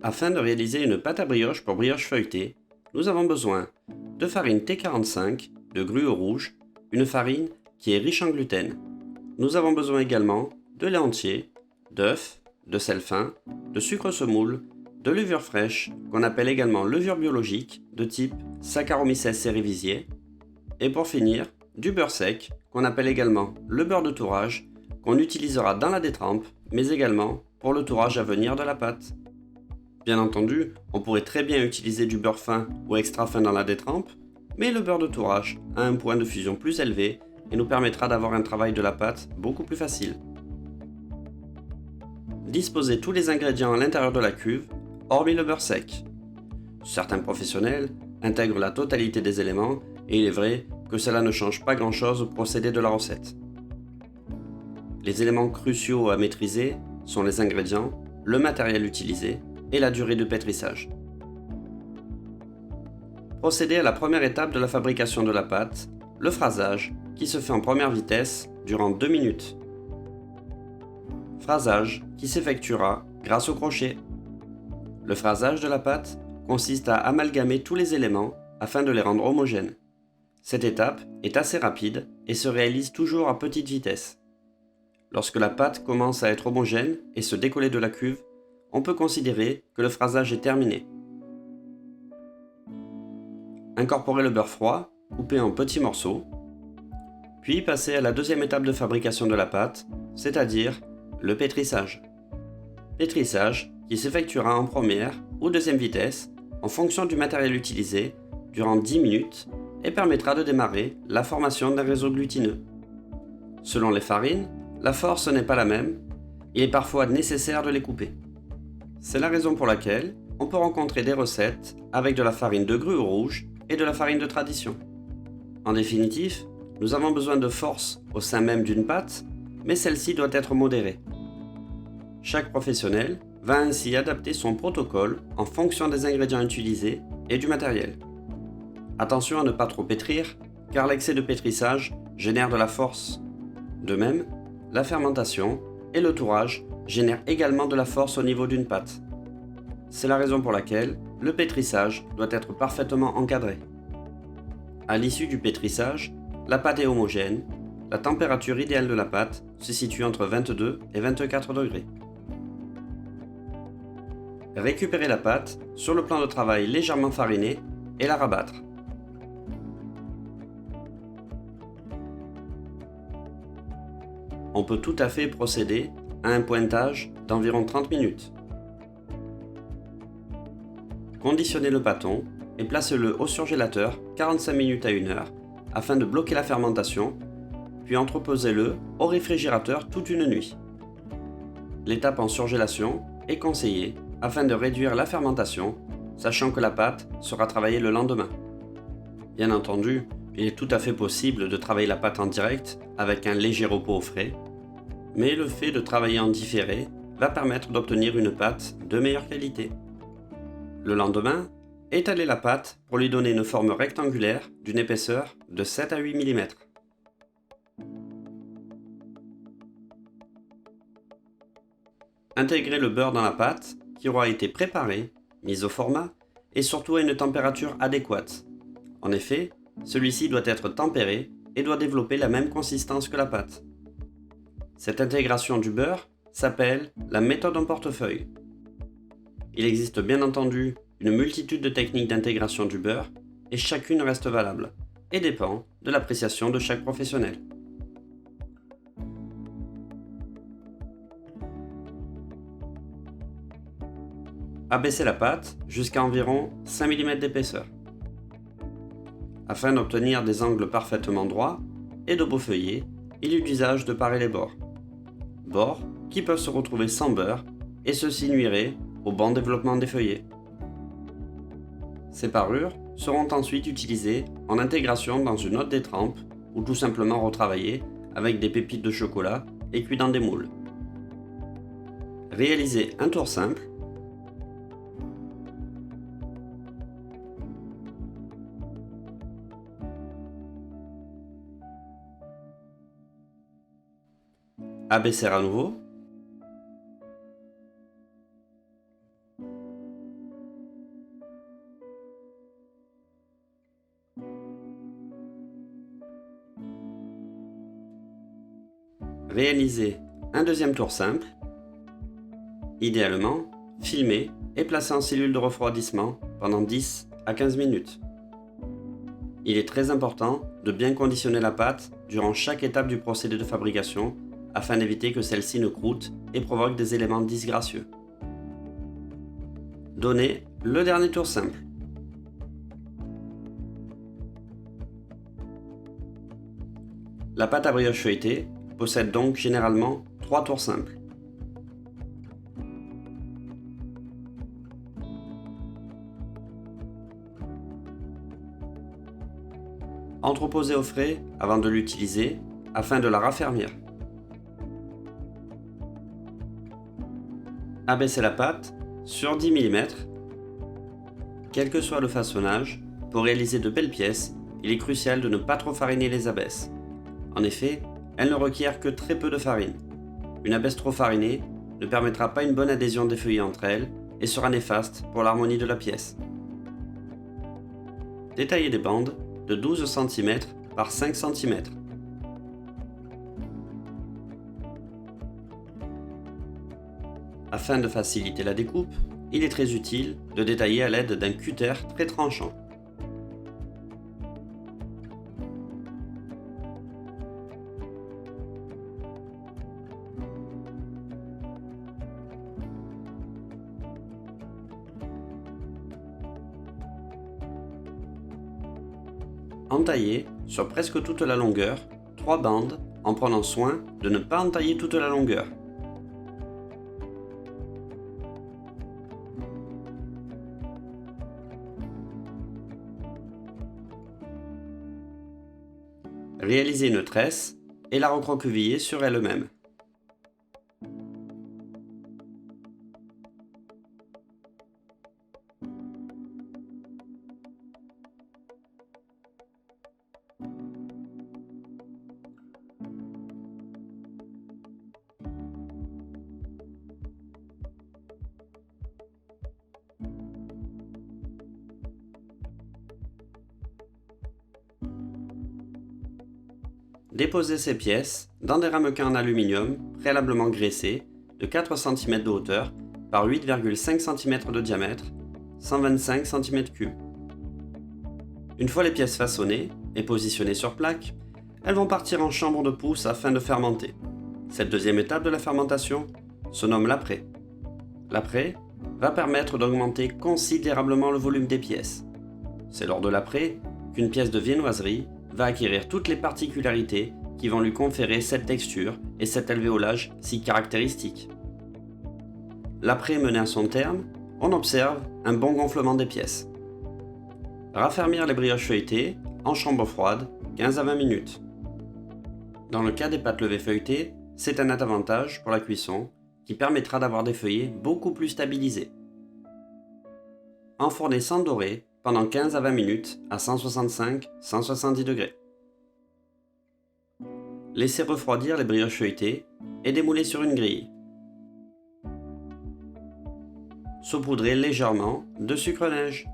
Afin de réaliser une pâte à brioche pour brioche feuilletée, nous avons besoin de farine T45, de gruau rouge, une farine qui est riche en gluten. Nous avons besoin également de lait entier, d'œufs, de sel fin, de sucre semoule, de levure fraîche, qu'on appelle également levure biologique, de type Saccharomyces cerevisiae, et pour finir, du beurre sec, qu'on appelle également le beurre de tourrage, qu'on utilisera dans la détrempe, mais également pour le tourrage à venir de la pâte. Bien entendu, on pourrait très bien utiliser du beurre fin ou extra fin dans la détrempe, mais le beurre de tourrage a un point de fusion plus élevé et nous permettra d'avoir un travail de la pâte beaucoup plus facile. Disposez tous les ingrédients à l'intérieur de la cuve, hormis le beurre sec. Certains professionnels intègrent la totalité des éléments et il est vrai que cela ne change pas grand-chose au procédé de la recette. Les éléments cruciaux à maîtriser sont les ingrédients, le matériel utilisé et la durée de pétrissage. Procédez à la première étape de la fabrication de la pâte, le phrasage, qui se fait en première vitesse durant 2 minutes. Phrasage qui s'effectuera grâce au crochet. Le phrasage de la pâte consiste à amalgamer tous les éléments afin de les rendre homogènes. Cette étape est assez rapide et se réalise toujours à petite vitesse. Lorsque la pâte commence à être homogène et se décoller de la cuve, on peut considérer que le phrasage est terminé. Incorporez le beurre froid, coupé en petits morceaux, puis passez à la deuxième étape de fabrication de la pâte, c'est-à-dire le pétrissage. Pétrissage qui s'effectuera en première ou deuxième vitesse en fonction du matériel utilisé durant 10 minutes et permettra de démarrer la formation d'un réseau glutineux. Selon les farines, la force n'est pas la même, il est parfois nécessaire de les couper. C'est la raison pour laquelle on peut rencontrer des recettes avec de la farine de gruau rouge et de la farine de tradition. En définitive, nous avons besoin de force au sein même d'une pâte, mais celle-ci doit être modérée. Chaque professionnel va ainsi adapter son protocole en fonction des ingrédients utilisés et du matériel. Attention à ne pas trop pétrir, car l'excès de pétrissage génère de la force. De même, la fermentation et le tourrage génèrent également de la force au niveau d'une pâte. C'est la raison pour laquelle le pétrissage doit être parfaitement encadré. À l'issue du pétrissage, la pâte est homogène, la température idéale de la pâte se situe entre 22 et 24 degrés. Récupérez la pâte sur le plan de travail légèrement fariné et la rabattre. On peut tout à fait procéder à un pointage d'environ 30 minutes. Conditionnez le pâton et placez-le au surgélateur 45 minutes à 1 heure afin de bloquer la fermentation, puis entreposez-le au réfrigérateur toute une nuit. L'étape en surgélation est conseillée afin de réduire la fermentation, sachant que la pâte sera travaillée le lendemain. Bien entendu, il est tout à fait possible de travailler la pâte en direct avec un léger repos au frais, mais le fait de travailler en différé va permettre d'obtenir une pâte de meilleure qualité. Le lendemain, étalez la pâte pour lui donner une forme rectangulaire d'une épaisseur de 7 à 8 mm. Intégrez le beurre dans la pâte qui aura été préparée, mise au format et surtout à une température adéquate. En effet, celui-ci doit être tempéré et doit développer la même consistance que la pâte. Cette intégration du beurre s'appelle la méthode en portefeuille. Il existe bien entendu une multitude de techniques d'intégration du beurre et chacune reste valable et dépend de l'appréciation de chaque professionnel. Abaissez la pâte jusqu'à environ 5 mm d'épaisseur. Afin d'obtenir des angles parfaitement droits et de beaux feuillets, il est d'usage de parer les bords. Bords qui peuvent se retrouver sans beurre et ceci nuirait au bon développement des feuillets. Ces parures seront ensuite utilisées en intégration dans une autre détrempe ou tout simplement retravaillées avec des pépites de chocolat et cuites dans des moules. Réalisez un tour simple. Abaisser à nouveau. Réalisez un deuxième tour simple. Idéalement, filmez et placez en cellule de refroidissement pendant 10 à 15 minutes. Il est très important de bien conditionner la pâte durant chaque étape du procédé de fabrication afin d'éviter que celle-ci ne croûte et provoque des éléments disgracieux. Donnez le dernier tour simple. La pâte à brioche feuilletée possède donc généralement 3 tours simples. Entreposez au frais avant de l'utiliser afin de la raffermir. Abaissez la pâte sur 10 mm. Quel que soit le façonnage, pour réaliser de belles pièces, il est crucial de ne pas trop fariner les abesses. En effet, elles ne requièrent que très peu de farine. Une abesse trop farinée ne permettra pas une bonne adhésion des feuillets entre elles et sera néfaste pour l'harmonie de la pièce. Détaillez des bandes de 12 cm par 5 cm. Afin de faciliter la découpe, il est très utile de détailler à l'aide d'un cutter très tranchant. Entaillez sur presque toute la longueur 3 bandes en prenant soin de ne pas entailler toute la longueur. Réalisez une tresse et la recroquevillez sur elle-même. Déposez ces pièces dans des ramequins en aluminium préalablement graissés de 4 cm de hauteur par 8,5 cm de diamètre, 125 cm3. Une fois les pièces façonnées et positionnées sur plaque, elles vont partir en chambre de pousse afin de fermenter. Cette deuxième étape de la fermentation se nomme l'après. L'après va permettre d'augmenter considérablement le volume des pièces. C'est lors de l'après qu'une pièce de viennoiserie va acquérir toutes les particularités qui vont lui conférer cette texture et cet alvéolage si caractéristiques. L'après mené à son terme, on observe un bon gonflement des pièces. Raffermir les brioches feuilletées en chambre froide 15 à 20 minutes. Dans le cas des pâtes levées feuilletées, c'est un net avantage pour la cuisson qui permettra d'avoir des feuillets beaucoup plus stabilisés. Enfournez sans dorer pendant 15 à 20 minutes à 165-170 degrés. Laissez refroidir les brioches feuilletées et démoulez sur une grille. Saupoudrez légèrement de sucre neige.